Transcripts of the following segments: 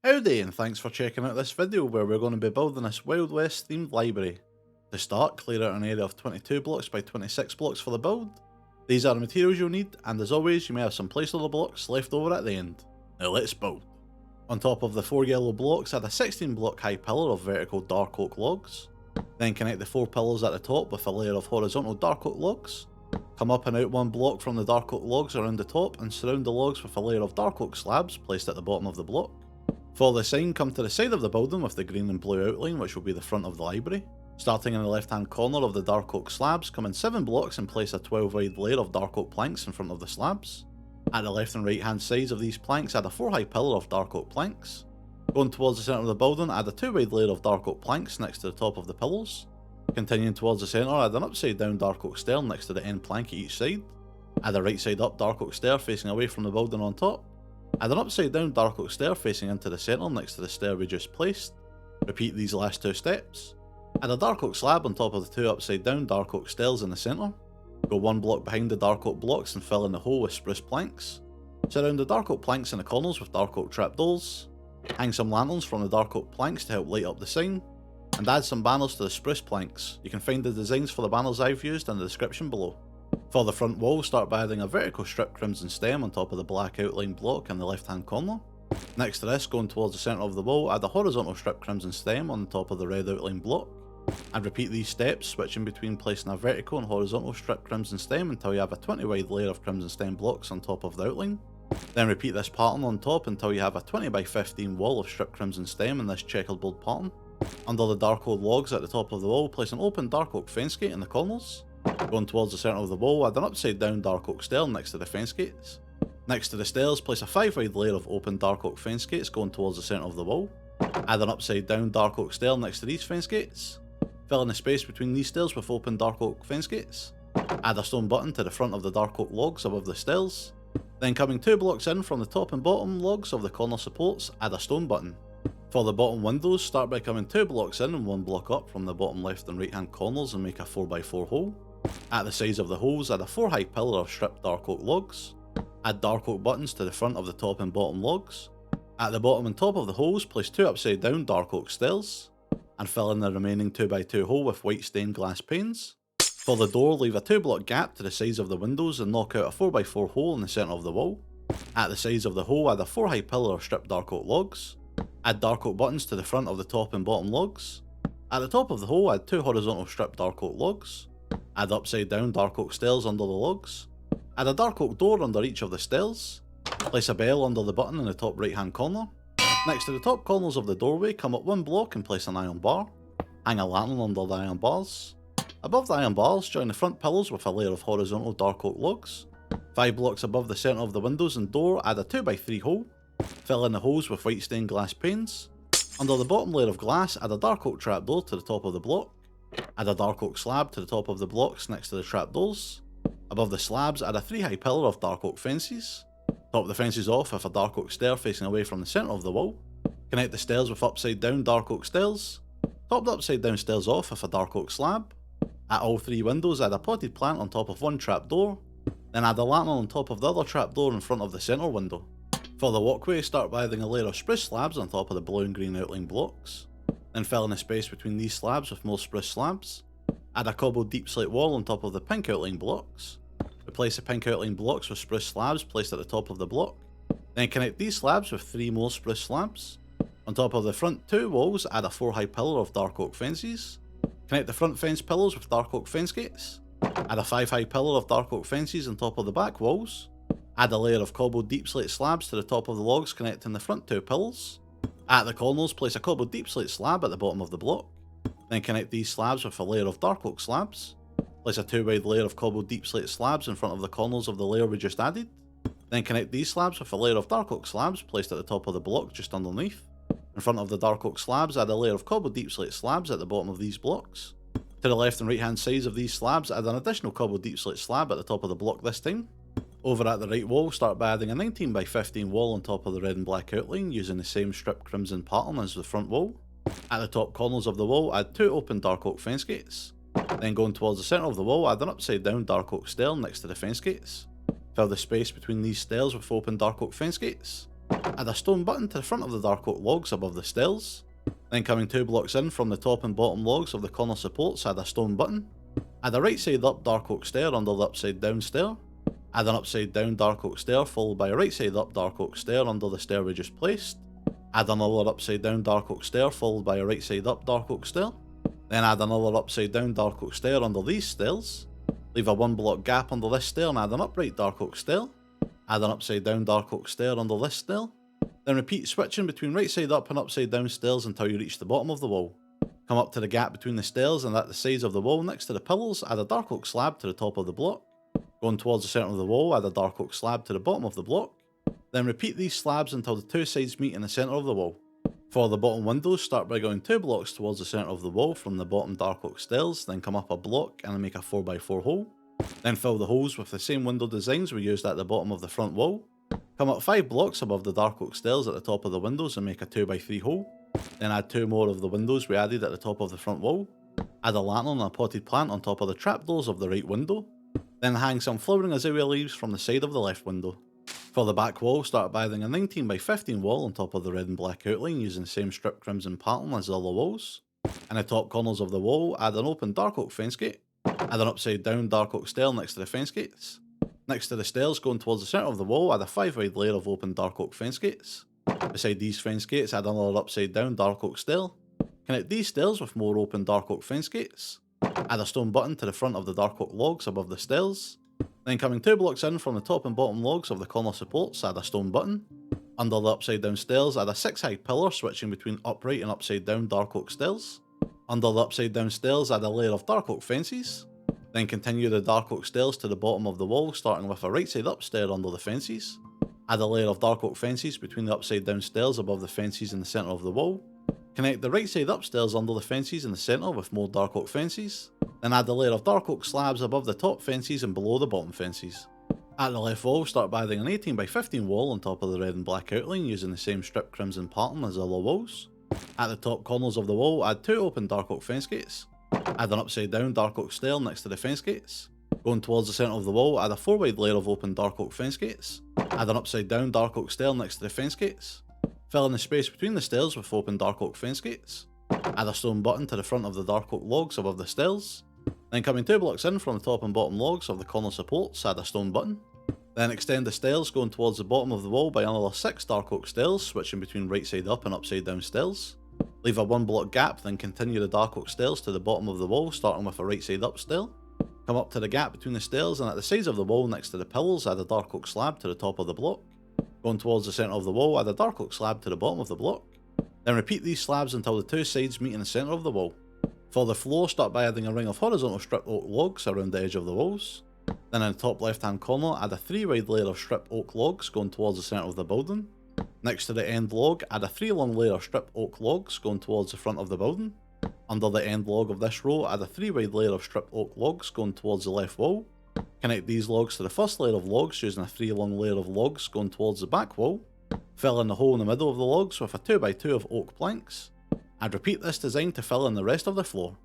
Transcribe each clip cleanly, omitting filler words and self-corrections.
Howdy and thanks for checking out this video where we're going to be building this Wild West themed library. To start, clear out an area of 22 blocks by 26 blocks for the build. These are the materials you'll need, and as always you may have some placeholder blocks left over at the end. Now let's build. On top of the 4 yellow blocks add a 16 block high pillar of vertical dark oak logs. Then connect the 4 pillars at the top with a layer of horizontal dark oak logs. Come up and out 1 block from the dark oak logs around the top and surround the logs with a layer of dark oak slabs placed at the bottom of the block. For the sign, come to the side of the building with the green and blue outline, which will be the front of the library. Starting in the left hand corner of the dark oak slabs, come in 7 blocks and place a 12 wide layer of dark oak planks in front of the slabs. At the left and right hand sides of these planks add a 4 high pillar of dark oak planks. Going towards the centre of the building, add a 2 wide layer of dark oak planks next to the top of the pillars. Continuing towards the centre, add an upside down dark oak stair next to the end plank at each side. Add a right side up dark oak stair facing away from the building on top. Add an upside down dark oak stair facing into the centre next to the stair we just placed. Repeat these last 2 steps. Add a dark oak slab on top of the 2 upside down dark oak stairs in the centre. Go 1 block behind the dark oak blocks and fill in the hole with spruce planks. Surround the dark oak planks in the corners with dark oak trapdoors. Hang some lanterns from the dark oak planks to help light up the sign. And add some banners to the spruce planks. You can find the designs for the banners I've used in the description below. For the front wall, start by adding a vertical strip crimson stem on top of the black outline block in the left hand corner. Next to this, going towards the centre of the wall, add a horizontal strip crimson stem on the top of the red outline block. And repeat these steps, switching between placing a vertical and horizontal strip crimson stem until you have a 20 wide layer of crimson stem blocks on top of the outline. Then repeat this pattern on top until you have a 20 by 15 wall of strip crimson stem in this checkerboard pattern. Under the dark oak logs at the top of the wall, place an open dark oak fence gate in the corners. Going towards the centre of the wall, add an upside down dark oak stair next to the fence gates. Next to the stairs, place a 5 wide layer of open dark oak fence gates going towards the centre of the wall. Add an upside down dark oak stair next to these fence gates. Fill in the space between these stairs with open dark oak fence gates. Add a stone button to the front of the dark oak logs above the stairs. Then coming 2 blocks in from the top and bottom logs of the corner supports, add a stone button. For the bottom windows, start by coming 2 blocks in and 1 block up from the bottom left and right hand corners and make a 4x4 hole. At the sides of the holes, add a 4 high pillar of stripped dark oak logs. Add dark oak buttons to the front of the top and bottom logs. At the bottom and top of the holes, place 2 upside down dark oak stairs. And fill in the remaining 2x2 hole with white stained glass panes. For the door, leave a 2 block gap to the sides of the windows and knock out a 4x4 hole in the centre of the wall. At the sides of the hole, add a 4 high pillar of stripped dark oak logs. Add dark oak buttons to the front of the top and bottom logs. At the top of the hole, add 2 horizontal stripped dark oak logs. Add upside down dark oak stairs under the logs. Add a dark oak door under each of the stairs. Place a bell under the button in the top right hand corner. Next to the top corners of the doorway, come up 1 block and place an iron bar. Hang a lantern under the iron bars. Above the iron bars, join the front pillars with a layer of horizontal dark oak logs. 5 blocks above the centre of the windows and door, add a 2x3 hole. Fill in the holes with white stained glass panes. Under the bottom layer of glass, add a dark oak trapdoor to the top of the block. Add a dark oak slab to the top of the blocks next to the trapdoors. Above the slabs, add a 3 high pillar of dark oak fences. Top the fences off with a dark oak stair facing away from the centre of the wall. Connect the stairs with upside down dark oak stairs. Top the upside down stairs off with a dark oak slab. At all 3 windows, add a potted plant on top of 1 trapdoor. Then add a lantern on top of the other trapdoor in front of the centre window. For the walkway, start by adding a layer of spruce slabs on top of the blue and green outline blocks. Then fill in the space between these slabs with more spruce slabs. Add a cobbled deep slate wall on top of the pink outline blocks. Replace the pink outline blocks with spruce slabs placed at the top of the block. Then connect these slabs with 3 more spruce slabs. On top of the front 2 walls, add a 4 high pillar of dark oak fences. Connect the front fence pillars with dark oak fence gates. Add a 5 high pillar of dark oak fences on top of the back walls. Add a layer of cobbled deep slate slabs to the top of the logs connecting the front 2 pillars. At the corners, place a cobbled deep slate slab at the bottom of the block. Then connect these slabs with a layer of dark oak slabs. Place a 2 wide layer of cobbled deep slate slabs in front of the corners of the layer we just added. Then connect these slabs with a layer of dark oak slabs placed at the top of the block just underneath. In front of the dark oak slabs, add a layer of cobbled deep slate slabs at the bottom of these blocks. To the left and right hand sides of these slabs, add an additional cobbled deep slate slab at the top of the block this time. Over at the right wall, start by adding a 19 by 15 wall on top of the red and black outline using the same strip crimson pattern as the front wall. At the top corners of the wall, add 2 open dark oak fence gates. Then going towards the centre of the wall, add an upside down dark oak stair next to the fence gates. Fill the space between these stairs with open dark oak fence gates. Add a stone button to the front of the dark oak logs above the stairs. Then coming 2 blocks in from the top and bottom logs of the corner supports, add a stone button. Add a right side up dark oak stair under the upside down stair. Add an upside down dark oak stair followed by a right side up dark oak stair under the stair we just placed. Add another upside down dark oak stair followed by a right side up dark oak stair. Then add another upside down dark oak stair under these stairs. Leave a 1 block gap under this stair and add an upright dark oak stair. Add an upside down dark oak stair under this stair. Then repeat switching between right side up and upside down stairs until you reach the bottom of the wall. Come up to the gap between the stairs and at the sides of the wall next to the pillars, add a dark oak slab to the top of the block. Going towards the centre of the wall, add a dark oak slab to the bottom of the block. Then repeat these slabs until the 2 sides meet in the centre of the wall. For the bottom windows, start by going 2 blocks towards the centre of the wall from the bottom dark oak stairs, then come up a block and make a 4x4 hole. Then fill the holes with the same window designs we used at the bottom of the front wall. Come up 5 blocks above the dark oak stairs at the top of the windows and make a 2x3 hole. Then add 2 more of the windows we added at the top of the front wall. Add a lantern and a potted plant on top of the trapdoors of the right window. Then hang some flowering azalea leaves from the side of the left window. For the back wall, start by adding a 19x15 wall on top of the red and black outline using the same strip crimson pattern as the other walls. In the top corners of the wall, add an open dark oak fence gate. Add an upside down dark oak stair next to the fence gates. Next to the stairs going towards the centre of the wall, add a 5 wide layer of open dark oak fence gates. Beside these fence gates, add another upside down dark oak stair. Connect these stairs with more open dark oak fence gates. Add a stone button to the front of the dark oak logs above the stairs. Then coming 2 blocks in from the top and bottom logs of the corner supports, add a stone button. Under the upside down stairs, add a 6 high pillar switching between upright and upside down dark oak stairs. Under the upside down stairs, add a layer of dark oak fences. Then continue the dark oak stairs to the bottom of the wall, starting with a right side up stair under the fences. Add a layer of dark oak fences between the upside down stairs above the fences in the centre of the wall. Connect the right side upstairs under the fences in the centre with more dark oak fences. Then add a layer of dark oak slabs above the top fences and below the bottom fences. At the left wall, start by adding an 18x15 wall on top of the red and black outline using the same strip crimson pattern as the other walls. At the top corners of the wall, add 2 open dark oak fence gates. Add an upside down dark oak stair next to the fence gates. Going towards the centre of the wall, add a 4 wide layer of open dark oak fence gates. Add an upside down dark oak stair next to the fence gates. Fill in the space between the stairs with open dark oak fence gates. Add a stone button to the front of the dark oak logs above the stairs. Then coming 2 blocks in from the top and bottom logs of the corner supports, add a stone button. Then extend the stairs going towards the bottom of the wall by another 6 dark oak stairs, switching between right side up and upside down stairs. Leave a 1 block gap, then continue the dark oak stairs to the bottom of the wall, starting with a right side up stair. Come up to the gap between the stairs and at the sides of the wall next to the pillars, add a dark oak slab to the top of the block. Going towards the centre of the wall, add a dark oak slab to the bottom of the block. Then repeat these slabs until the 2 sides meet in the centre of the wall. For the floor, start by adding a ring of horizontal strip oak logs around the edge of the walls. Then in the top left hand corner, add a 3 wide layer of strip oak logs going towards the centre of the building. Next to the end log, add a 3 long layer of strip oak logs going towards the front of the building. Under the end log of this row, add a 3 wide layer of strip oak logs going towards the left wall. Connect these logs to the first layer of logs using a 3 long layer of logs going towards the back wall. Fill in the hole in the middle of the logs with a 2x2 of oak planks. And repeat this design to fill in the rest of the floor.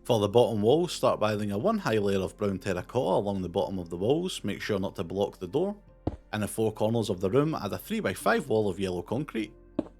For the bottom walls, start by adding a 1 high layer of brown terracotta along the bottom of the walls, make sure not to block the door. In the 4 corners of the room, add a 3x5 wall of yellow concrete.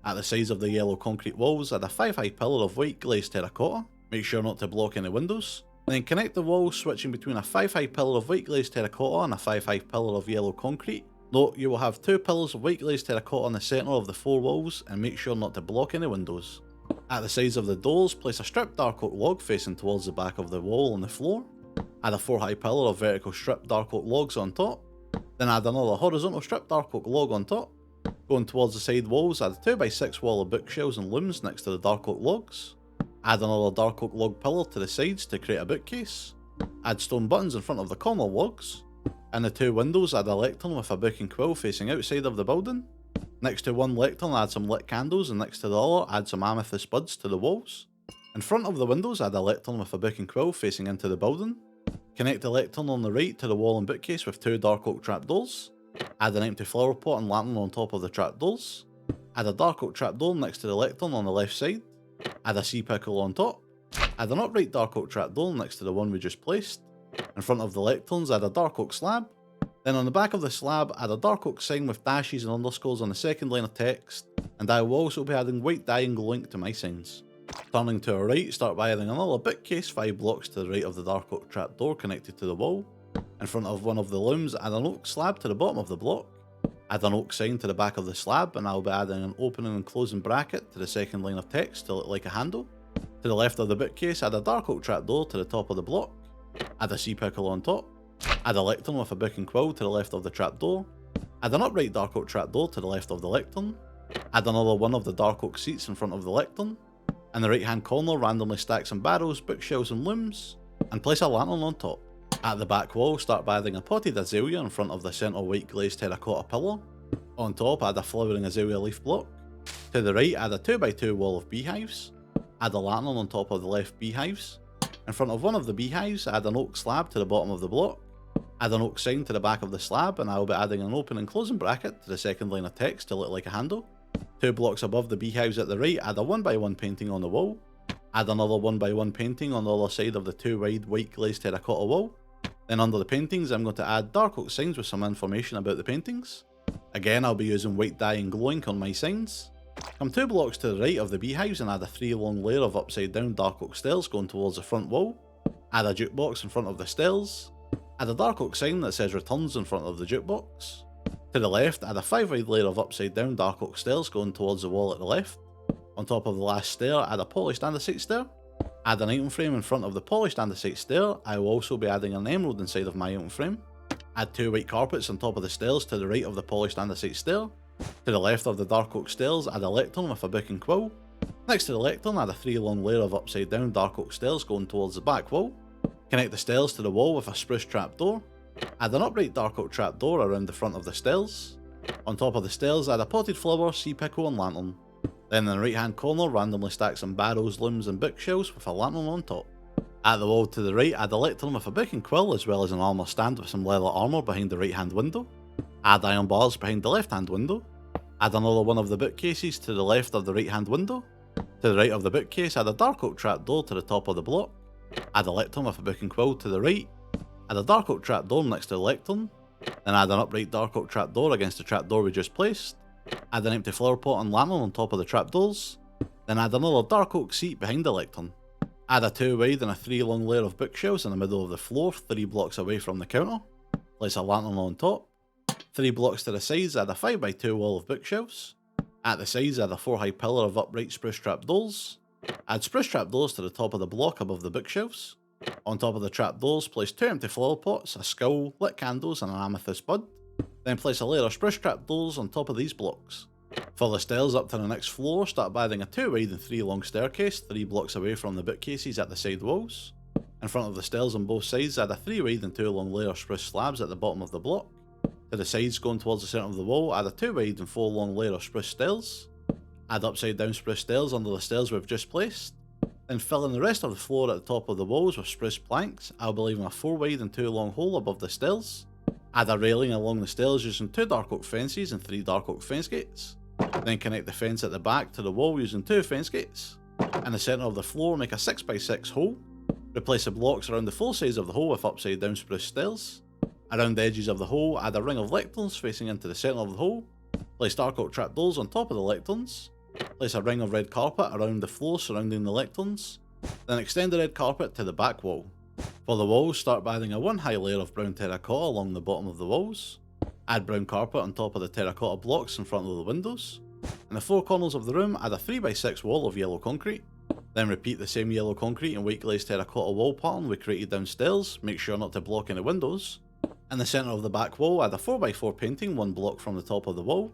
At the sides of the yellow concrete walls, add a 5 high pillar of white glazed terracotta, make sure not to block any windows. Then connect the walls, switching between a 5 high pillar of white glazed terracotta and a 5 high pillar of yellow concrete. Note, you will have 2 pillars of white glazed terracotta in the centre of the 4 walls, and make sure not to block any windows. At the sides of the doors, place a stripped dark oak log facing towards the back of the wall on the floor. Add a 4 high pillar of vertical stripped dark oak logs on top. Then add another horizontal stripped dark oak log on top. Going towards the side walls, add a 2x6 wall of bookshelves and looms next to the dark oak logs. Add another dark oak log pillar to the sides to create a bookcase. Add stone buttons in front of the corner logs. In the 2 windows, add a lectern with a book and quill facing outside of the building. Next to one lectern, add some lit candles, and next to the other, add some amethyst buds to the walls. In front of the windows, add a lectern with a book and quill facing into the building. Connect the lectern on the right to the wall and bookcase with 2 dark oak trapdoors. Add an empty flower pot and lantern on top of the trapdoors. Add a dark oak trapdoor next to the lectern on the left side. Add a sea pickle on top. Add an upright dark oak trapdoor next to the one we just placed. In front of the lecterns, add a dark oak slab. Then on the back of the slab, add a dark oak sign with dashes and underscores on the second line of text, and I will also be adding white dye and glue ink to my signs. Turning to our right, start by adding another bookcase 5 blocks to the right of the dark oak trapdoor connected to the wall. In front of one of the looms, add an oak slab to the bottom of the block. Add an oak sign to the back of the slab, and I'll be adding an opening and closing bracket to the second line of text to look like a handle. To the left of the bookcase, add a dark oak trapdoor to the top of the block. Add a sea pickle on top. Add a lectern with a book and quill to the left of the trapdoor. Add an upright dark oak trapdoor to the left of the lectern. Add another one of the dark oak seats in front of the lectern. In the right hand corner, randomly stack some barrels, bookshelves and looms, and place a lantern on top. At the back wall, start by adding a potted azalea in front of the centre white glazed terracotta pillar. On top, add a flowering azalea leaf block. To the right, add a 2x2 wall of beehives. Add a lantern on top of the left beehives. In front of one of the beehives, add an oak slab to the bottom of the block. Add an oak sign to the back of the slab, and I will be adding an open and closing bracket to the second line of text to look like a handle. 2 blocks above the beehives at the right, add a 1x1 painting on the wall. Add another 1x1 painting on the other side of the 2 wide white glazed terracotta wall. Then under the paintings, I'm going to add dark oak signs with some information about the paintings. Again, I'll be using white dye and glue ink on my signs. Come 2 blocks to the right of the beehives and add a 3 long layer of upside down dark oak stairs going towards the front wall. Add a jukebox in front of the stairs. Add a dark oak sign that says returns in front of the jukebox. To the left, add a 5 wide layer of upside down dark oak stairs going towards the wall at the left. On top of the last stair, add a polished andesite stair. Add an item frame in front of the polished andesite stair. I will also be adding an emerald inside of my item frame. Add 2 white carpets on top of the stairs to the right of the polished andesite stair. To the left of the dark oak stairs, add a lectern with a book and quill. Next to the lectern, add a 3 long layer of upside down dark oak stairs going towards the back wall. Connect the stairs to the wall with a spruce trapdoor. Add an upright dark oak trapdoor around the front of the stairs. On top of the stairs, add a potted flower, sea pickle and lantern. Then in the right hand corner, randomly stack some barrels, looms and bookshelves with a lantern on top. At the wall to the right, add a lectern with a book and quill as well as an armour stand with some leather armour behind the right hand window. Add iron bars behind the left hand window. Add another one of the bookcases to the left of the right hand window. To the right of the bookcase, add a dark oak trapdoor to the top of the block. Add a lectern with a book and quill to the right. Add a dark oak trapdoor next to the lectern. Then add an upright dark oak trapdoor against the trapdoor we just placed. Add an empty flower pot and lantern on top of the trapdoors. Then add another dark oak seat behind the lectern. Add a 2 wide and a 3 long layer of bookshelves in the middle of the floor, 3 blocks away from the counter. Place a lantern on top. 3 blocks to the sides, add a 5x2 wall of bookshelves. At the sides, add a 4 high pillar of upright spruce trapdoors. Add spruce trapdoors to the top of the block above the bookshelves. On top of the trapdoors, place 2 empty flower pots, a skull, lit candles and an amethyst bud. Then place a layer of spruce trapdoors on top of these blocks. For the stairs up to the next floor, start by adding a 2 wide and 3 long staircase, 3 blocks away from the bookcases at the side walls. In front of the stairs on both sides, add a 3 wide and 2 long layer of spruce slabs at the bottom of the block. To the sides going towards the centre of the wall, add a 2 wide and 4 long layer of spruce stairs. Add upside down spruce stairs under the stairs we've just placed. Then fill in the rest of the floor at the top of the walls with spruce planks. I'll be leaving a 4 wide and 2 long hole above the stairs. Add a railing along the stairs using 2 dark oak fences and 3 dark oak fence gates. Then connect the fence at the back to the wall using 2 fence gates. In the centre of the floor, make a 6x6 hole. Replace the blocks around the 4 sides of the hole with upside down spruce stairs. Around the edges of the hole, add a ring of lecterns facing into the centre of the hole. Place dark oak trapdoors on top of the lecterns. Place a ring of red carpet around the floor surrounding the lecterns. Then extend the red carpet to the back wall. For the walls, start by adding a 1 high layer of brown terracotta along the bottom of the walls. Add brown carpet on top of the terracotta blocks in front of the windows. In the 4 corners of the room, add a 3x6 wall of yellow concrete. Then repeat the same yellow concrete and white glazed terracotta wall pattern we created downstairs, make sure not to block any windows. In the centre of the back wall, add a 4x4 painting 1 block from the top of the wall.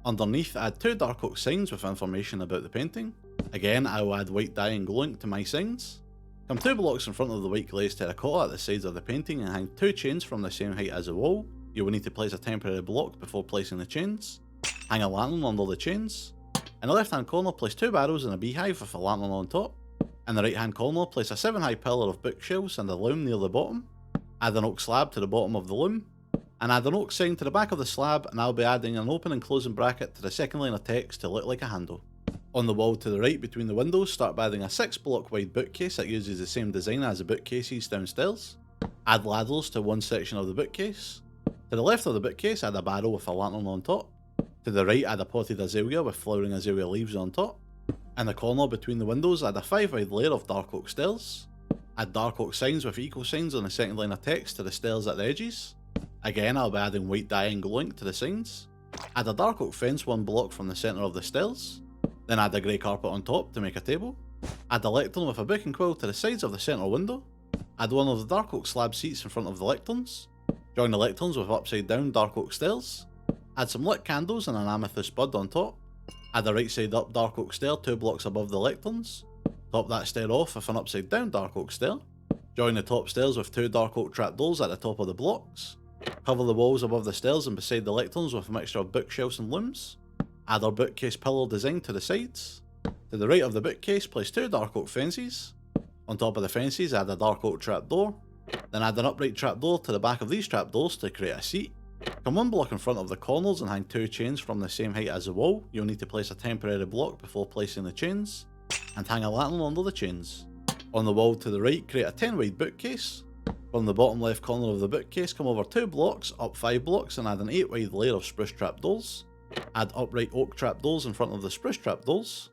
Underneath, add 2 dark oak signs with information about the painting. Again, I will add white dye and glue ink to my signs. Come 2 blocks in front of the white glazed terracotta at the sides of the painting and hang 2 chains from the same height as the wall. You will need to place a temporary block before placing the chains. Hang a lantern under the chains. In the left hand corner, place 2 barrels and a beehive with a lantern on top. In the right hand corner, place a 7 high pillar of bookshelves and a loom near the bottom. Add an oak slab to the bottom of the loom. And add an oak sign to the back of the slab, and I'll be adding an open and closing bracket to the second line of text to look like a handle. On the wall to the right between the windows, start by adding a 6 block wide bookcase that uses the same design as the bookcases downstairs. Add ladders to one section of the bookcase. To the left of the bookcase, add a barrel with a lantern on top. To the right, add a potted azalea with flowering azalea leaves on top. In the corner between the windows, add a 5-wide layer of dark oak stairs. Add dark oak signs with equal signs on the second line of text to the stairs at the edges. Again, I'll be adding white dye and glow ink to the signs. Add a dark oak fence 1 block from the centre of the stairs. Then add a grey carpet on top to make a table. Add a lectern with a book and quill to the sides of the centre window. Add one of the dark oak slab seats in front of the lecterns. Join the lecterns with upside down dark oak stairs. Add some lit candles and an amethyst bud on top. Add a right side up dark oak stair 2 blocks above the lecterns. Top that stair off with an upside down dark oak stair. Join the top stairs with 2 dark oak trapdoors at the top of the blocks. Cover the walls above the stairs and beside the lecterns with a mixture of bookshelves and looms. Add our bookcase pillar design to the sides. To the right of the bookcase, place 2 dark oak fences. On top of the fences, add a dark oak trapdoor. Then add an upright trapdoor to the back of these trapdoors to create a seat. Come 1 block in front of the corners and hang 2 chains from the same height as the wall. You'll need to place a temporary block before placing the chains. And hang a lantern under the chains. On the wall to the right, create a 10-wide bookcase. From the bottom left corner of the bookcase, come over 2 blocks, up 5 blocks, and add an 8-wide layer of spruce trapdoors. Add upright oak trapdoors in front of the spruce trapdoors.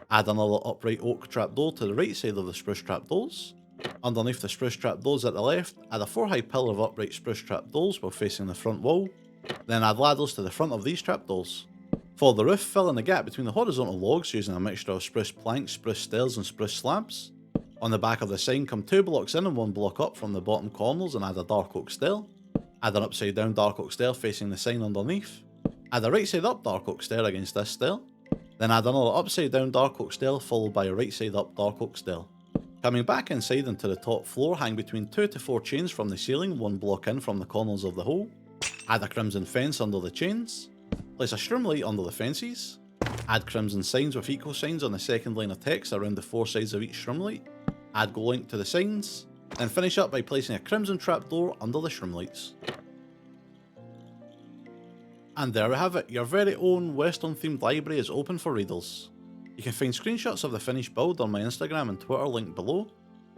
Add another upright oak trapdoor to the right side of the spruce trapdoors. Underneath the spruce trapdoors at the left, add a 4-high pillar of upright spruce trapdoors while facing the front wall. Then add ladders to the front of these trapdoors. For the roof, fill in the gap between the horizontal logs using a mixture of spruce planks, spruce stairs and spruce slabs. On the back of the sign, come 2 blocks in and 1 block up from the bottom corners and add a dark oak stair. Add an upside down dark oak stair facing the sign underneath. Add a right side up dark oak stair against this stair. Then add another upside down dark oak stair followed by a right side up dark oak stair. Coming back inside into the top floor, hang between 2 to 4 chains from the ceiling, 1 block in from the corners of the hole. Add a crimson fence under the chains. Place a string light under the fences. Add crimson signs with equal signs on the second line of text around the 4 sides of each string light. Add glow ink to the signs. Then finish up by placing a crimson trapdoor under the string lights. And there we have it, your very own Western themed library is open for readers. You can find screenshots of the finished build on my Instagram and Twitter linked below.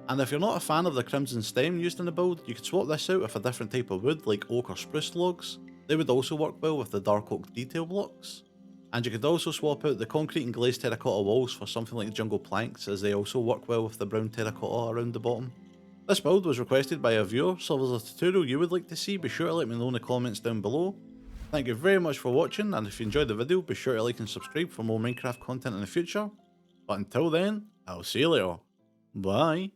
And if you're not a fan of the crimson stem used in the build, you could swap this out with a different type of wood like oak or spruce logs. They would also work well with the dark oak detail blocks. And you could also swap out the concrete and glazed terracotta walls for something like jungle planks, as they also work well with the brown terracotta around the bottom. This build was requested by a viewer, so if there's a tutorial you would like to see, be sure to let me know in the comments down below. Thank you very much for watching, and if you enjoyed the video, be sure to like and subscribe for more Minecraft content in the future. But until then, I'll see you later. Bye.